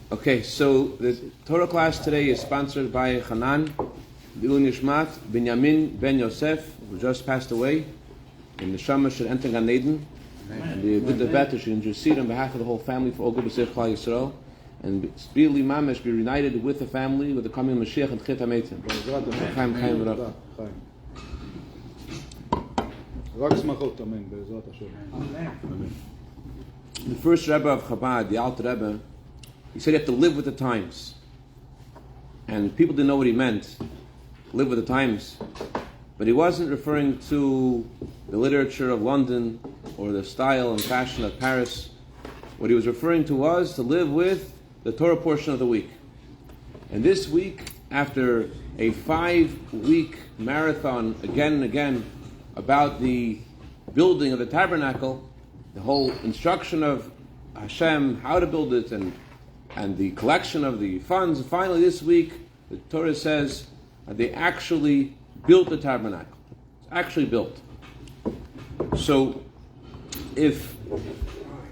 Okay, so the Torah class today is sponsored by Hanan, Bilun Yishmat, Binyamin Ben Yosef, who just passed away, and the Shama should enter Gan Eden, and the good the better should intercede on behalf of the whole family for all good B'Sech Klal Yisrael, and speedily Mamesh be reunited with the family with the coming of Mashiach and Chet HaMeitim. Chaim, Chaim, Rav. The first Rebbe of Chabad, the Alter Rebbe, he said you have to live with the times. And people didn't know what he meant, live with the times. But he wasn't referring to the literature of London or the style and fashion of Paris. What he was referring to was to live with the Torah portion of the week. And this week, after a 5-week marathon again and again about the building of the tabernacle, the whole instruction of Hashem, how to build it, and the collection of the funds. Finally, this week, the Torah says they actually built the tabernacle. It's actually built. So, if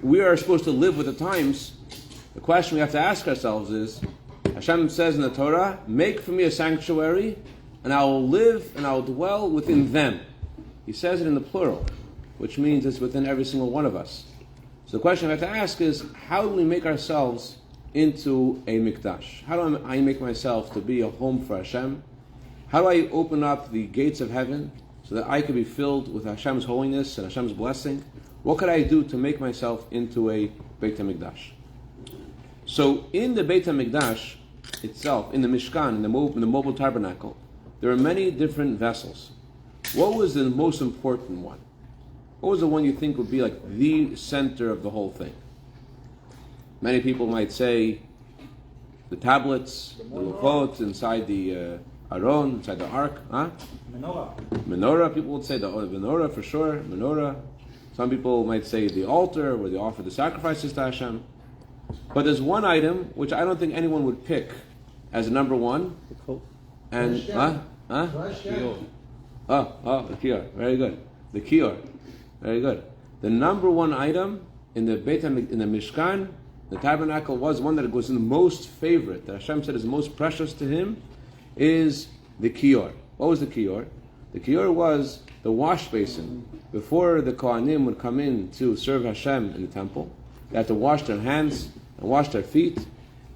we are supposed to live with the times, the question we have to ask ourselves is, Hashem says in the Torah, make for me a sanctuary, and I will live and I will dwell within them. He says it in the plural, which means it's within every single one of us. So the question we have to ask is, how do we make ourselves into a mikdash? How do I make myself to be a home for Hashem? How do I open up the gates of heaven so that I can be filled with Hashem's holiness and Hashem's blessing? What could I do to make myself into a Beit HaMikdash? So in the Beit HaMikdash itself, in the Mishkan, in the mobile tabernacle, there are many different vessels. What was the most important one? What was the one you think would be like the center of the whole thing? Many people might say the tablets, the luchot inside the aron, inside the ark. Huh? Menorah. People would say the menorah for sure. Menorah. Some people might say the altar where they offer the sacrifices to Hashem. But there's one item which I don't think anyone would pick as number one. And the kior. Very good. The kior. Very good. The number one item in the Mishkan, the tabernacle, was one that was the most favorite, that Hashem said is the most precious to Him, is the kior. What was the kior? The kior was the wash basin. Before the Kohanim would come in to serve Hashem in the temple, they had to wash their hands and wash their feet,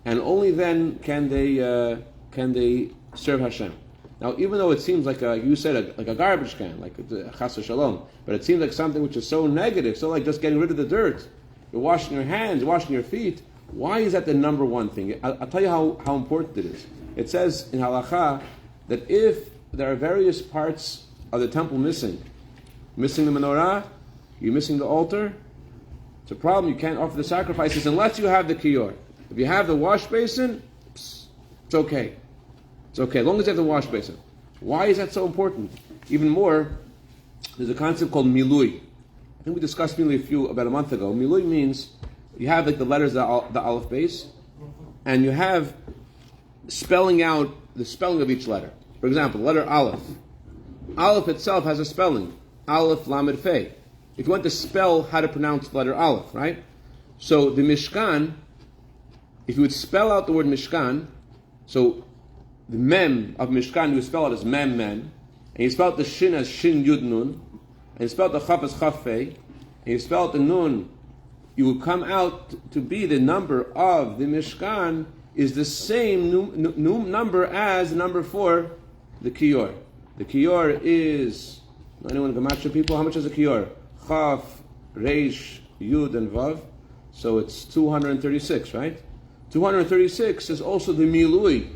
and only then can they serve Hashem. Now, even though it seems like you said like a garbage can, like a chas v'shalom, but it seems like something which is so negative, so like just getting rid of the dirt. You're washing your hands, you're washing your feet. Why is that the number one thing? I'll tell you how important it is. It says in halakha that if there are various parts of the temple missing the menorah, you're missing the altar, it's a problem. You can't offer the sacrifices unless you have the kior. If you have the wash basin, it's okay. It's okay, as long as you have the wash basin. Why is that so important? Even more, there's a concept called milui. I think we discussed milui about a month ago. Milui means you have like the letters, the aleph base, and you have spelling out the spelling of each letter. For example, the letter aleph. Aleph itself has a spelling. Aleph, lamed, fe. If you want to spell how to pronounce the letter aleph, right? So the Mishkan, if you would spell out the word Mishkan, so the mem of Mishkan, you spell it as mem, and you spell out the shin as shin, yud, nun, and you spell out the chaf as chaf, fe, and you spell out the nun, you will come out to be the number of the Mishkan is the same number as the number for the kior. The kior is, anyone gematria people, how much is a kior? Chaf, reish, yud, and vav. So it's 236, right? 236 is also the milui,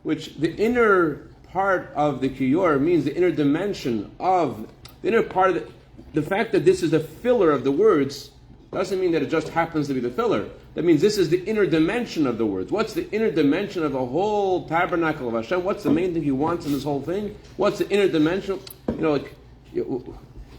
which the inner part of the kior means the inner dimension of, the inner part of the fact that this is the filler of the words doesn't mean that it just happens to be the filler. That means this is the inner dimension of the words. What's the inner dimension of the whole tabernacle of Hashem? What's the main thing He wants in this whole thing? What's the inner dimension?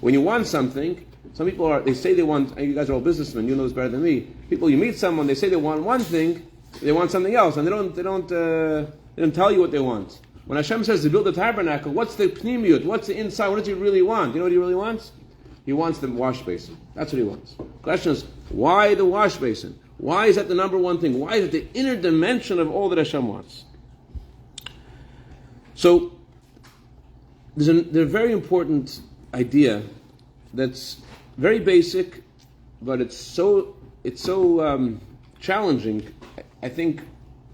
When you want something, some people they say they want, you guys are all businessmen, you know this better than me. People, you meet someone, they say they want one thing, they want something else, and they don't tell you what they want. When Hashem says to build a tabernacle, what's the pnimiyut? What's the inside? What does He really want? You know what He really wants? He wants the wash basin. That's what He wants. The question is, why the wash basin? Why is that the number one thing? Why is it the inner dimension of all that Hashem wants? So, there's a very important idea that's very basic, but it's so challenging, I think,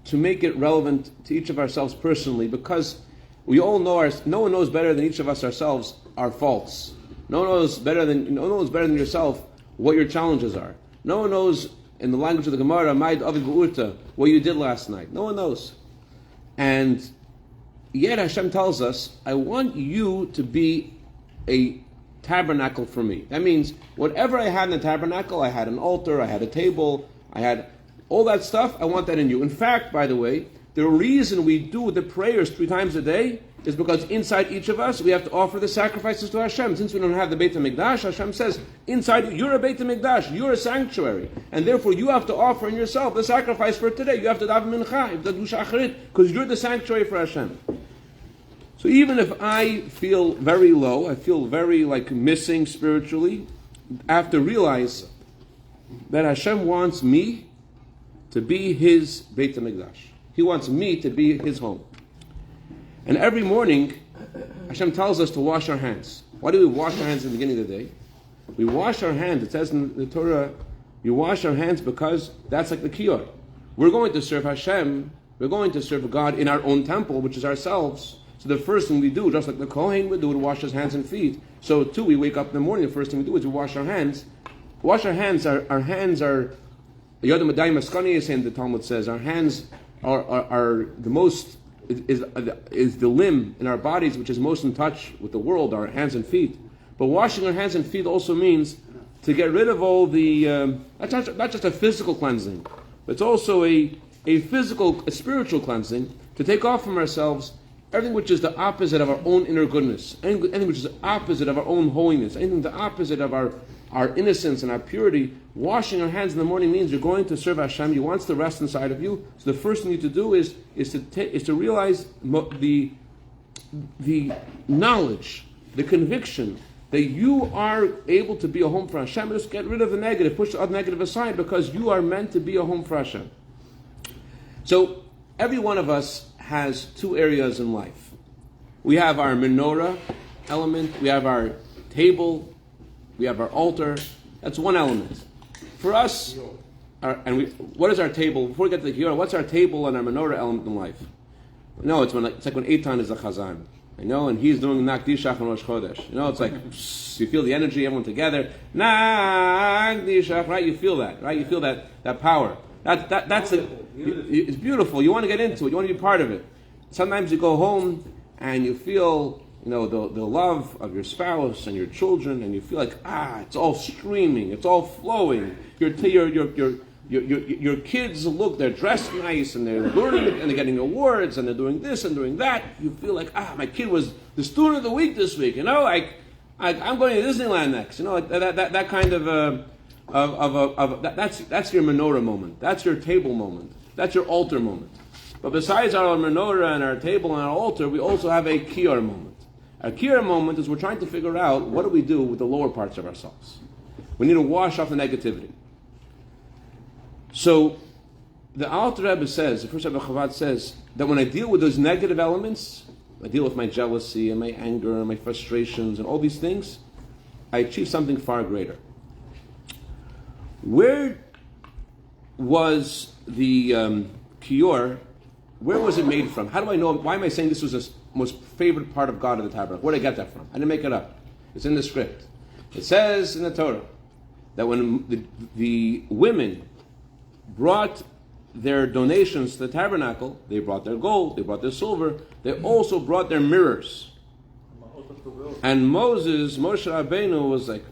to make it relevant to each of ourselves personally, because we all know no one knows better than each of us ourselves our faults. No one knows better than yourself what your challenges are. No one knows, in the language of the Gemara, Maid Avid Be'urta, what you did last night. No one knows. And yet Hashem tells us, I want you to be a tabernacle for me. That means whatever I had in the tabernacle, I had an altar, I had a table, I had all that stuff, I want that in you. In fact, by the way, the reason we do the prayers 3 times a day is because inside each of us, we have to offer the sacrifices to Hashem. Since we don't have the Beit HaMikdash, Hashem says, inside you, you're a Beit HaMikdash, you're a sanctuary. And therefore, you have to offer in yourself the sacrifice for today. You have to daven mincha, you have to do shacharit, because you're the sanctuary for Hashem. So even if I feel very low, I feel very missing spiritually, I have to realize that Hashem wants me to be His Beit HaMikdash. He wants me to be His home. And every morning, Hashem tells us to wash our hands. Why do we wash our hands in the beginning of the day? We wash our hands, it says in the Torah, you wash our hands because that's like the kiyur. We're going to serve Hashem, we're going to serve God in our own temple, which is ourselves. So the first thing we do, just like the Kohen would do, to wash his hands and feet. So too, we wake up in the morning, the first thing we do is we wash our hands. Wash our hands, our hands are, the Yodam Adai Maskani is saying, the Talmud says, our hands are the most, is the limb in our bodies which is most in touch with the world, our hands and feet. But washing our hands and feet also means to get rid of all the, not just a physical cleansing, but it's also a spiritual cleansing, to take off from ourselves everything which is the opposite of our own inner goodness, anything which is the opposite of our own holiness, anything the opposite of our innocence and our purity. Washing our hands in the morning means you're going to serve Hashem. He wants to rest inside of you. So the first thing you need to do is to realize the knowledge, the conviction that you are able to be a home for Hashem. Just get rid of the negative, push the negative aside, because you are meant to be a home for Hashem. So every one of us has 2 areas in life. We have our menorah element, we have our table, we have our altar. That's one element. For us, what is our table? Before we get to the kiyur, what's our table and our menorah element in life? No, it's like when Eitan is the chazan. And he's doing Nakdishach and Rosh Chodesh. It's like, you feel the energy, everyone together. Nakdishach, right? You feel that, right? You feel that power. That's it's beautiful. You want to get into it. You want to be part of it. Sometimes you go home and you feel, the love of your spouse and your children, and you feel like, it's all streaming, it's all flowing. Your kids they're dressed nice, and they're learning, and they're getting awards, and they're doing this and doing that. You feel like, my kid was the student of the week this week. I'm going to Disneyland next. That kind of. That's your menorah moment. That's your table moment. That's your altar moment. But besides our menorah and our table and our altar, we also have a kiyur moment. Our kiyur moment is we're trying to figure out what do we do with the lower parts of ourselves. We need to wash off the negativity. So the Alter Rebbe says, the first Rebbe Chabad says, that when I deal with those negative elements, I deal with my jealousy and my anger and my frustrations and all these things, I achieve something far greater. Where was the kiyur? Where was it made from? How do I know? Why am I saying this was the most favorite part of God of the tabernacle? Where did I get that from? I didn't make it up. It's in the script. It says in the Torah that when the women brought their donations to the tabernacle, they brought their gold, they brought their silver, they also brought their mirrors. And Moshe Rabbeinu was like,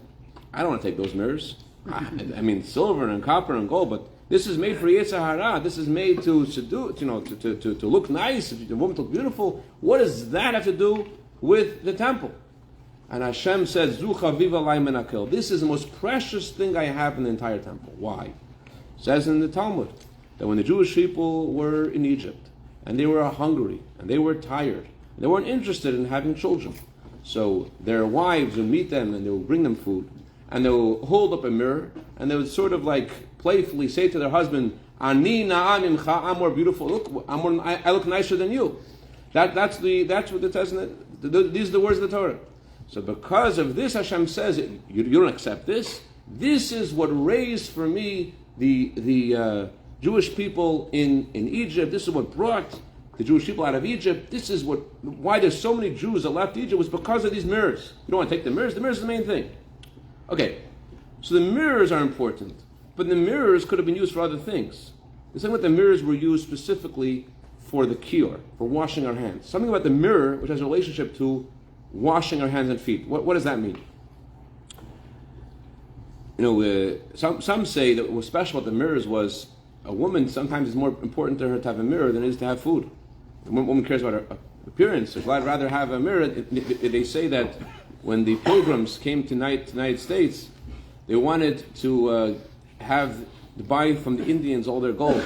I don't want to take those mirrors. I mean, silver and copper and gold, but this is made for Yetzer Hara. This is made to seduce, to look nice, the woman to look beautiful. What does that have to do with the temple? And Hashem says, Zu chaviva lai menakil. This is the most precious thing I have in the entire temple. Why? It says in the Talmud that when the Jewish people were in Egypt and they were hungry and they were tired, they weren't interested in having children. So their wives would meet them and they would bring them food. and they will hold up a mirror, and they would sort of like playfully say to their husband, "Ani na'amimcha, I'm more beautiful. Look, I look nicer than you." That's what it says. These are the words of the Torah. So because of this, Hashem says, you don't accept this. This is what raised for me the Jewish people in Egypt. This is what brought the Jewish people out of Egypt. This is why there's so many Jews that left Egypt, was because of these mirrors. You don't want to take the mirrors. The mirrors are the main thing. Okay, so the mirrors are important, but the mirrors could have been used for other things. The same with the mirrors were used specifically for the kior, for washing our hands. Something about the mirror which has a relationship to washing our hands and feet. What does that mean? Some say that what was special about the mirrors was a woman sometimes it's more important to her to have a mirror than it is to have food. A woman cares about her appearance. So I'd rather have a mirror. They say that when the pilgrims came to the United States, they wanted to buy from the Indians all their gold.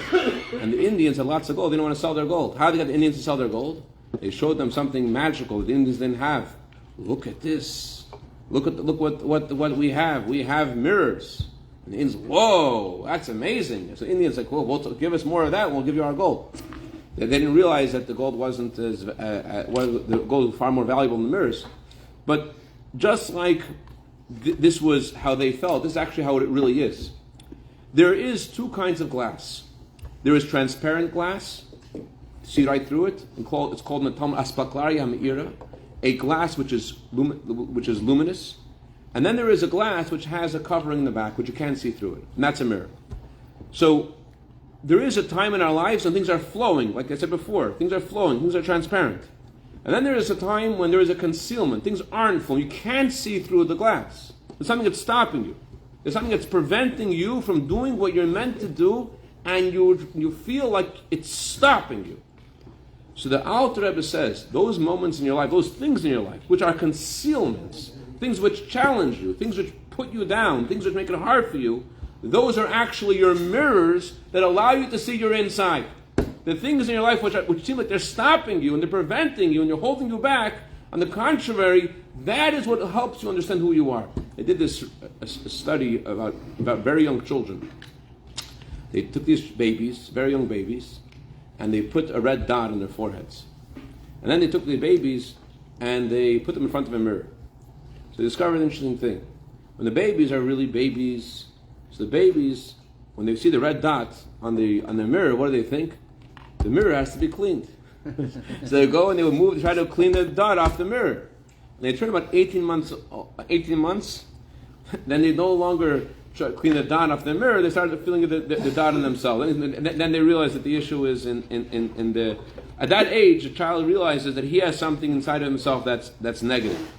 And the Indians had lots of gold. They didn't want to sell their gold. How did they get the Indians to sell their gold? They showed them something magical that the Indians didn't have. Look at this. Look what we have. We have mirrors. And the Indians, whoa, that's amazing. So the Indians like, well, give us more of that. We'll give you our gold. They didn't realize that the gold wasn't the gold was far more valuable than the mirrors. But just like this was how they felt, this is actually how it really is. There is two kinds of glass. There is transparent glass. See right through it. It's called in the Talmud aspaklaria ha'me'ira, a glass which is luminous. And then there is a glass which has a covering in the back, which you can't see through it. And that's a mirror. So there is a time in our lives when things are flowing, like I said before. Things are flowing, things are transparent. And then there is a time when there is a concealment. Things aren't flowing. You can't see through the glass. There's something that's stopping you. There's something that's preventing you from doing what you're meant to do, and you feel like it's stopping you. So the Alter Rebbe says, those moments in your life, those things in your life, which are concealments, things which challenge you, things which put you down, things which make it hard for you, those are actually your mirrors that allow you to see your inside. The things in your life which seem like they're stopping you and they're preventing you and they're holding you back, on the contrary, that is what helps you understand who you are. They did this a study about very young children. They took these babies, very young babies, and they put a red dot on their foreheads. And then they took the babies and they put them in front of a mirror. So they discovered an interesting thing. When the babies are really babies, so the babies, when they see the red dot on the mirror, what do they think? The mirror has to be cleaned. So they go and they would try to clean the dot off the mirror. And they turn about 18 months, then they no longer try to clean the dot off the mirror, they started feeling the dot on themselves. And then they realize that the issue is at that age, a child realizes that he has something inside of himself that's negative.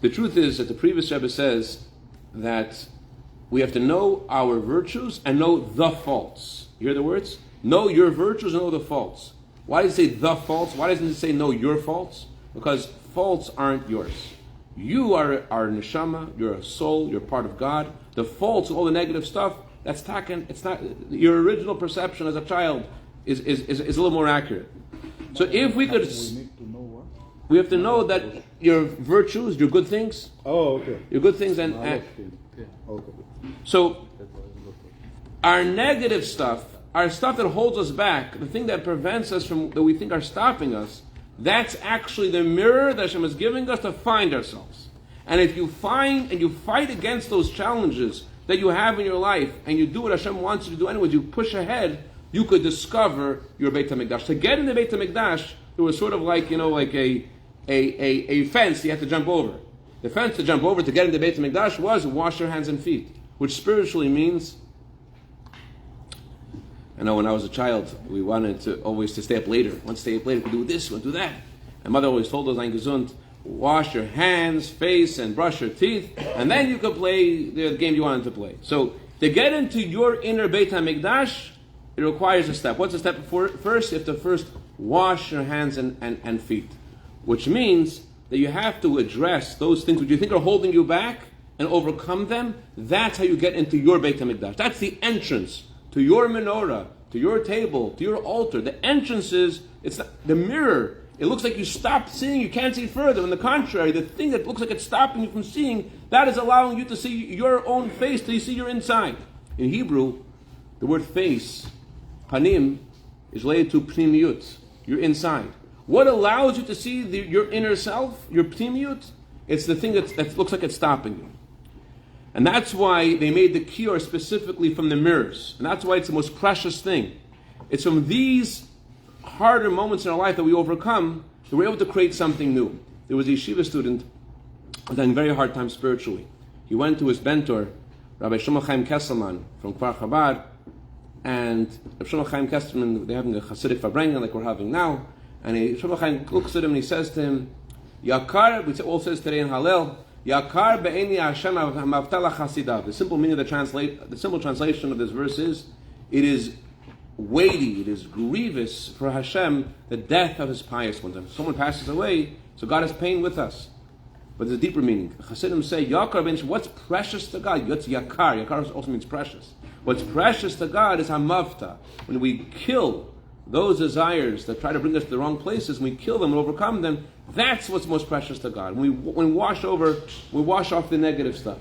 The truth is that the previous Rebbe says that we have to know our virtues and know the faults. You hear the words? Know your virtues and know the faults. Why does it say the faults? Why doesn't it say know your faults? Because faults aren't yours. You are neshama, you're a soul, you're part of God. The faults, all the negative stuff, that's taken, it's not, your original perception as a child is a little more accurate. So if we could, we need to know what? we have to know that your virtues, your good things, Oh, okay. your good things, and Okay. so our negative stuff, our stuff that holds us back, the thing that prevents us from, that we think are stopping us, that's actually the mirror that Hashem is giving us to find ourselves. And if you find and you fight against those challenges that you have in your life, and you do what Hashem wants you to do anyways, you push ahead, you could discover your Beit HaMikdash. To get in the Beit HaMikdash, there was sort of like, like a fence you had to jump over. The fence to jump over to get in the Beit HaMikdash was wash your hands and feet, which spiritually means, I know when I was a child, we wanted to always to stay up later. Want to stay up later, we do this, we do that. My mother always told us, gesund, wash your hands, face, and brush your teeth, and then you could play the game you wanted to play. So to get into your inner Beit HaMikdash, it requires a step. What's the step before? First, you have to first wash your hands and feet, which means that you have to address those things which you think are holding you back and overcome them. That's how you get into your Beit HaMikdash. That's the entrance to your menorah, to your table, to your altar. The entrance is, it's not, the mirror it looks like you stop seeing, you can't see further. On the contrary, the thing that looks like it's stopping you from seeing, that is allowing you to see your own face, till you see your inside. In Hebrew, the word face, panim, is related to pnimiyut, your inside. What allows you to see your inner self, your pnimiyut? It's the thing that looks like it's stopping you. And that's why they made the kior specifically from the mirrors. And that's why it's the most precious thing. It's from these harder moments in our life that we overcome that we're able to create something new. There was a yeshiva student who was having a very hard time spiritually. He went to his mentor, Rabbi Shlomo Chaim Kesselman from Kfar Chabad, and Rabbi Shlomo Chaim Kesselman, they're having a Hasidic Farbrengen like we're having now, and Shlomo Chaim looks at him and he says to him, Yakar, which all says today in Hallel, Yakar be'eni Hashem ha'mavtala chasidav. The simple meaning of the simple translation of this verse is, it is weighty, it is grievous for Hashem, the death of his pious ones. If someone passes away, so God has pain with us. But there's a deeper meaning. Hasidim say, Yakar ben, what's precious to God? What's Yakar? Yakar also means precious. What's precious to God is Hamavta. When we kill those desires that try to bring us to the wrong places, when we kill them and overcome them, that's what's most precious to God. When we wash off the negative stuff.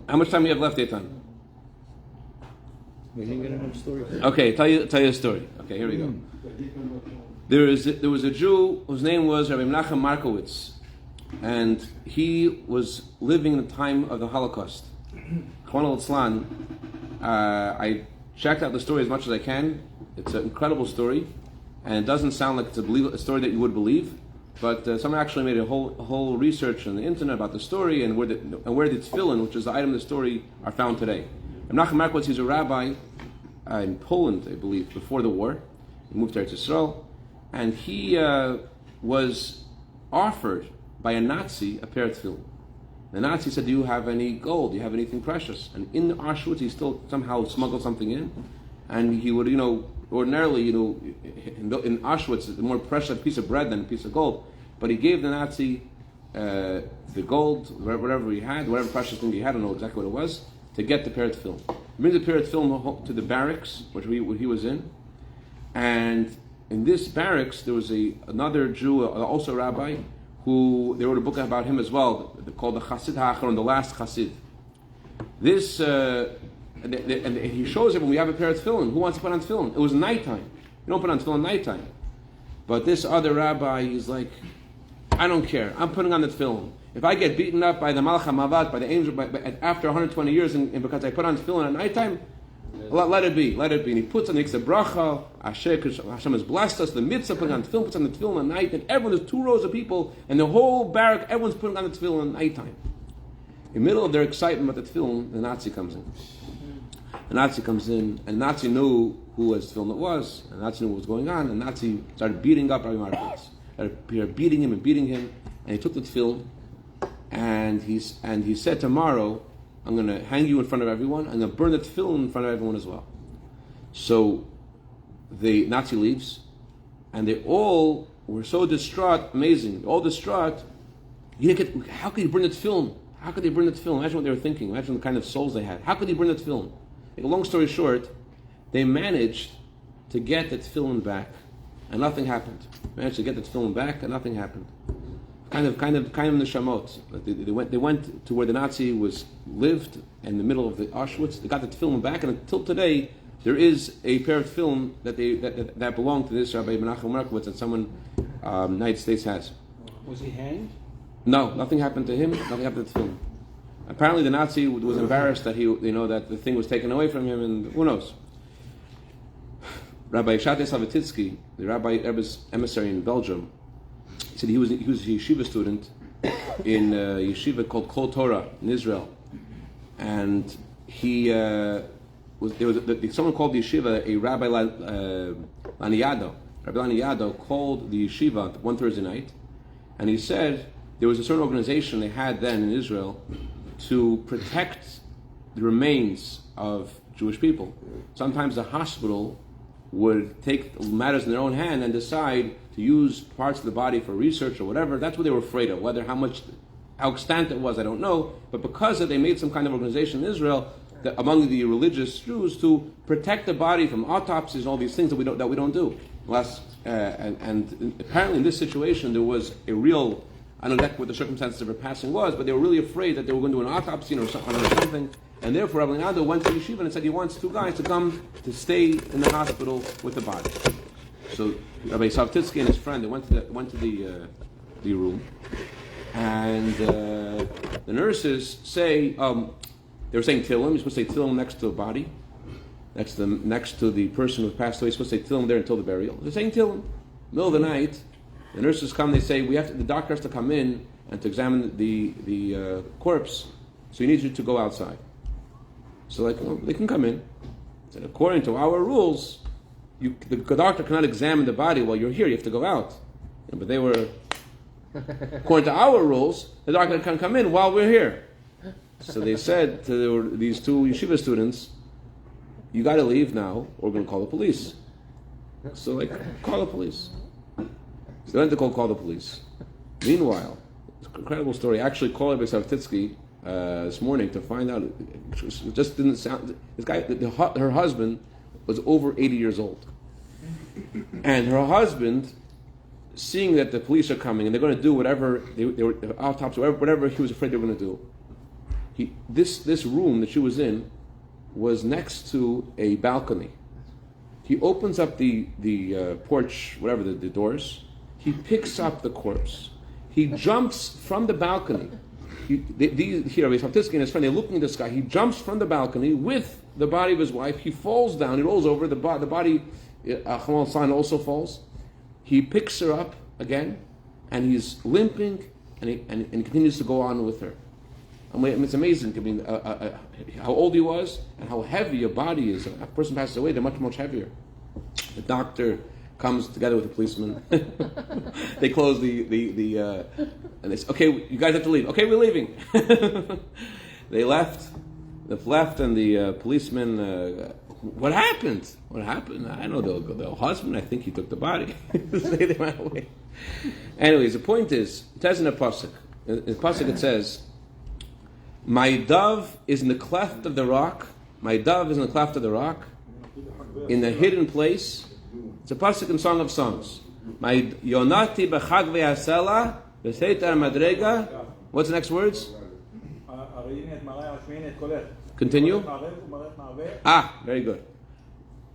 How much time do you have left, Eitan? We didn't get enough stories. Okay, tell you a story. Okay, here we go. There was a Jew whose name was Rabbi Menachem Markowitz, and he was living in the time of the Holocaust. Chwan al-Tzlan, I checked out the story as much as I can. It's an incredible story, and it doesn't sound like it's a story that you would believe. But someone actually made a whole research on the internet about the story and where the tefillin, which is the item of the story, are found today. Menachem Markowitz, he's a rabbi in Poland, I believe, before the war. He moved to Eretz Yisrael, and he was offered by a Nazi a pair of tefillin. The Nazi said, "Do you have any gold? Do you have anything precious?" And in Auschwitz, he still somehow smuggled something in, and he would, ordinarily, in Auschwitz, it's more precious a piece of bread than a piece of gold. But he gave the Nazi the gold, whatever he had, whatever precious thing he had, I don't know exactly what it was, to get the pair of tefillin. He brings the pair of tefillin to the barracks, which he was in, and in this barracks there was another Jew, also a rabbi, who they wrote a book about him as well, called the Chassid HaAcharon, the last Chassid. This. And he shows it when we have a pair of tefillin. Who wants to put on tefillin? It was nighttime. You don't put on tefillin nighttime. But this other rabbi, he's like, I don't care. I'm putting on the tefillin. If I get beaten up by the Malach HaMavat, by the angel, after 120 years, and because I put on tefillin at nighttime, let it be. And he puts on, he makes a bracha, Hashem has blessed us, the mitzvah, putting on tefillin, puts on the tefillin at night, and everyone, there's 2 rows of people, and the whole barrack, everyone's putting on the tefillin at nighttime. In the middle of their excitement about the tefillin, the Nazi comes in. The Nazi comes in, and the Nazi knew who his tefillin it was, and the Nazi knew what was going on, and the Nazi started beating up Rabbi Markowitz. Started beating him, and he took the tefillin, and he said, tomorrow, I'm going to hang you in front of everyone, I'm going to burn the tefillin in front of everyone as well. So the Nazi leaves, and they all were so distraught, amazing, all distraught. How could he burn the tefillin? How could they burn the tefillin? Imagine what they were thinking. Imagine the kind of souls they had. How could he burn the tefillin? Make a long story short, they managed to get the tefillin back, and nothing happened. Managed to get the tefillin back, and nothing happened. Kind of neshamot. They went to where the Nazi lived in the middle of the Auschwitz. They got the tefillin back, and until today, there is a pair of tefillin that belong to this Rabbi Menachem Markowitz that someone United States has. Was he hanged? No, nothing happened to him. Nothing happened to the tefillin. Apparently, the Nazi was embarrassed that that the thing was taken away from him, and who knows? Rabbi Shate Savatitsky, the Rebbe's emissary in Belgium, he said he was a yeshiva student in a yeshiva called Kol Torah in Israel, and someone called the yeshiva a Rabbi Laniado. Rabbi Laniado called the yeshiva one Thursday night, and he said there was a certain organization they had then in Israel to protect the remains of Jewish people. Sometimes the hospital would take matters in their own hand and decide to use parts of the body for research or whatever. That's what they were afraid of. How extant it was, I don't know. But because they made some kind of organization in Israel among the religious Jews to protect the body from autopsies and all these things that we don't do. And apparently in this situation there was a real, I don't know what the circumstances of her passing was, but they were really afraid that they were going to do an autopsy or something. And therefore Rabbi Nado went to yeshiva and said he wants two guys to come to stay in the hospital with the body. So Rabbi Savtitsky and his friend, they went to the room, and the nurses say they were saying Tillim. You're supposed to say Tillim next to the body, next to the person who passed away. You're supposed to say Tillim there until the burial. They're saying Tillim. Middle of the night, the nurses come. They say the doctor has to come in and to examine the corpse. So he needs you to go outside. So they can come in. Said according to our rules, the doctor cannot examine the body while you're here. You have to go out. But they were, according to our rules, the doctor can come in while we're here. So they said to these two yeshiva students, you got to leave now, or we're going to call the police. So call the police. So they went to call the police. Meanwhile, it's an incredible story. I actually called Rabbi Savtitsky this morning to find out. It just didn't sound. This guy, her husband, was over 80 years old, and her husband, seeing that the police are coming and they're going to do whatever they were autopsy, whatever he was afraid they were going to do. This room that she was in was next to a balcony. He opens up the porch, whatever the doors. He picks up the corpse. He jumps from the balcony. Rabbi Savtitsky and his friend, they're looking at this guy. He jumps from the balcony with the body of his wife. He falls down. He rolls over. The body, Chamal San, also falls. He picks her up again, and he's limping, and he continues to go on with her. I mean, it's amazing. I mean, how old he was and how heavy a body is. A person passes away, they're much, much heavier. The doctor comes together with the policeman. They close and they say, okay, you guys have to leave. Okay, we're leaving. They left, and the policeman, what happened? What happened? I know the husband, I think he took the body. They ran away. Anyways, the point is, it says in the Pasuk. In the Pasuk it says, my dove is in the cleft of the rock. My dove is in the cleft of the rock, in the hidden place. It's a pasuk in Song of Songs. My yonati b'chag ve'asela v'seitar madrega. What's the next words? Continue. Very good.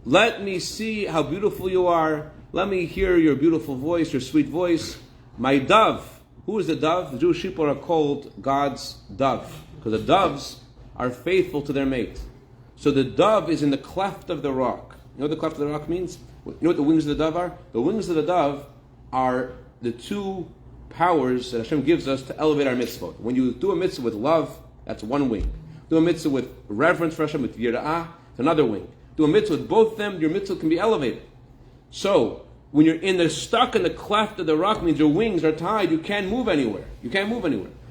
Let me see how beautiful you are. Let me hear your beautiful voice, your sweet voice. My dove. Who is the dove? The Jewish people are called God's dove, because the doves are faithful to their mate. So the dove is in the cleft of the rock. You know what the cleft of the rock means? You know what the wings of the dove are? The wings of the dove are the two powers that Hashem gives us to elevate our mitzvot. When you do a mitzvah with love, that's one wing. Do a mitzvah with reverence for Hashem, with yira'ah, it's another wing. Do a mitzvah with both of them, your mitzvah can be elevated. So, when you're stuck in the cleft of the rock, means your wings are tied, you can't move anywhere.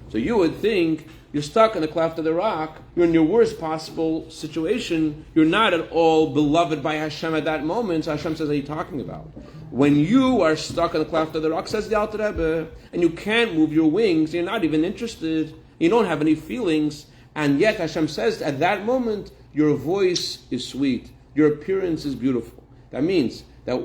So you would think you're stuck in the cleft of the rock, you're in your worst possible situation, you're not at all beloved by Hashem at that moment. So Hashem says, what are you talking about? When you are stuck in the cleft of the rock, says the Alter Rebbe, and you can't move your wings, you're not even interested, you don't have any feelings, and yet Hashem says at that moment, your voice is sweet, your appearance is beautiful. That means that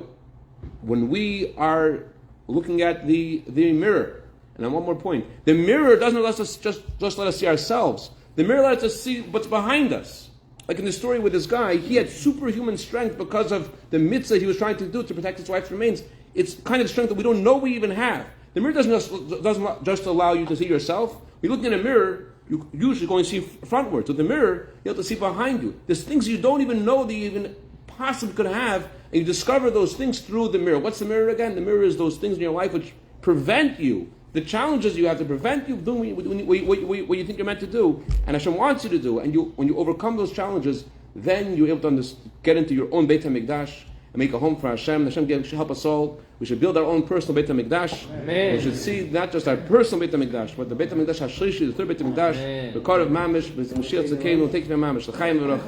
when we are looking at the mirror, and one more point, the mirror doesn't let us just let us see ourselves. The mirror lets us see what's behind us. Like in the story with this guy, he had superhuman strength because of the mitzvah he was trying to do to protect his wife's remains. It's kind of strength that we don't know we even have. The mirror doesn't just allow you to see yourself. When you look in a mirror, you usually going to see frontwards. With the mirror, you have to see behind you. There's things you don't even know that you even possibly could have, and you discover those things through the mirror. What's the mirror again? The mirror is those things in your life which prevent you, the challenges you have to prevent you doing what you think you're meant to do, and Hashem wants you to do. And when you overcome those challenges, then you're able to get into your own Beit HaMikdash and make a home for Hashem. Hashem should help us all. We should build our own personal Beit HaMikdash. Amen. We should see not just our personal Beit HaMikdash, but the Beit HaMikdash HaShlishi, the third Beit HaMikdash, the Kar of Mamish, the Mashiach Tzedekenu, take it from Mamish, the Chaim V'Rach.